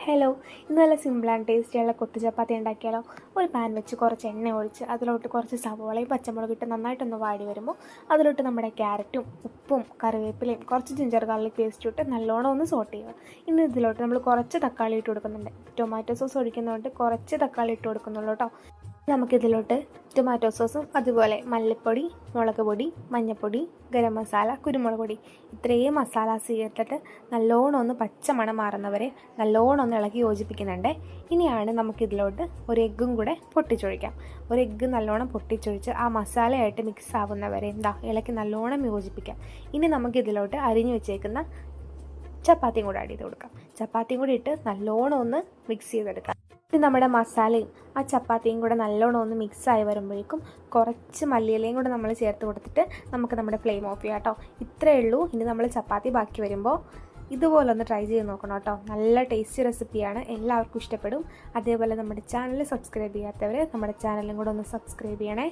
Hello, ഇന്ന് നല്ല simple and ടേസ്റ്റിയുള്ള കൊത്തു ചപ്പാത്തി ഉണ്ടാക്കിയാലോ. ഒരു പാൻ വെച്ച് കുറച്ച് എണ്ണ ഒഴിച്ച് അതിലോട്ട് കുറച്ച് സവോളയും പച്ചമുളകും ഇട്ട് നന്നായിട്ടൊന്ന് വാടി വരുമ്പോൾ അതിലോട്ട് നമ്മുടെ ക്യാരറ്റും ഉപ്പും കറിവേപ്പിലയും കുറച്ച് ജിഞ്ചർ ഗാർലിക് പേസ്റ്റും ഇട്ട് നല്ലോണം ഒന്ന് സോട്ട് ചെയ്യുക. ഇന്ന് ഇതിലോട്ട് നമ്മൾ കുറച്ച് തക്കാളി ഇട്ട് കൊടുക്കുന്നുണ്ട്. ടൊമാറ്റോ സോസ് ഒഴിക്കുന്നതുകൊണ്ട് കുറച്ച് തക്കാളി ഇട്ട് കൊടുക്കുന്നുള്ളൂ കേട്ടോ. നമുക്കിതിലോട്ട് ടൊമാറ്റോ സോസും അതുപോലെ മല്ലിപ്പൊടി, മുളക് പൊടി, മഞ്ഞൾപ്പൊടി, ഗരം മസാല, കുരുമുളക് പൊടി ഇത്രയും മസാലാസ് ചേർത്തിട്ട് നല്ലോണം ഒന്ന് പച്ചമണം മാറുന്നവരെ നല്ലോണം ഒന്ന് ഇളക്കി യോജിപ്പിക്കുന്നുണ്ട്. ഇനിയാണ് നമുക്കിതിലോട്ട് ഒരു എഗ്ഗും കൂടെ പൊട്ടിച്ചൊഴിക്കാം. ഒരു എഗ്ഗ് നല്ലോണം പൊട്ടിച്ചൊഴിച്ച് ആ മസാലയായിട്ട് മിക്സ് ആവുന്നവരെ ഇളക്കി നല്ലോണം യോജിപ്പിക്കാം. ഇനി നമുക്കിതിലോട്ട് അരിഞ്ഞു വെച്ചേക്കുന്ന ചപ്പാത്തിയും കൂടെ ആഡ് ചെയ്ത് കൊടുക്കാം. ചപ്പാത്തിയും കൂടി ഇട്ട് നല്ലോണം ഒന്ന് മിക്സ് ചെയ്തെടുക്കാം. ഇനി നമ്മുടെ മസാലയും ആ ചപ്പാത്തിയും കൂടെ നല്ലോണം ഒന്ന് മിക്സായി വരുമ്പോഴേക്കും കുറച്ച് മല്ലിയിലയും കൂടെ നമ്മൾ ചേർത്ത് കൊടുത്തിട്ട് നമുക്ക് നമ്മുടെ ഫ്ലെയിം ഓഫ് ചെയ്യാം കേട്ടോ. ഇത്രയേ ഉള്ളൂ. ഇനി നമ്മൾ ചപ്പാത്തി ബാക്കി വരുമ്പോൾ ഇതുപോലെ ഒന്ന് ട്രൈ ചെയ്ത് നോക്കണം കേട്ടോ. നല്ല ടേസ്റ്റി റെസിപ്പിയാണ്, എല്ലാവർക്കും ഇഷ്ടപ്പെടും. അതേപോലെ നമ്മുടെ ചാനൽ സബ്സ്ക്രൈബ് ചെയ്യാത്തവർ നമ്മുടെ ചാനലും കൂടെ ഒന്ന് സബ്സ്ക്രൈബ് ചെയ്യണേ.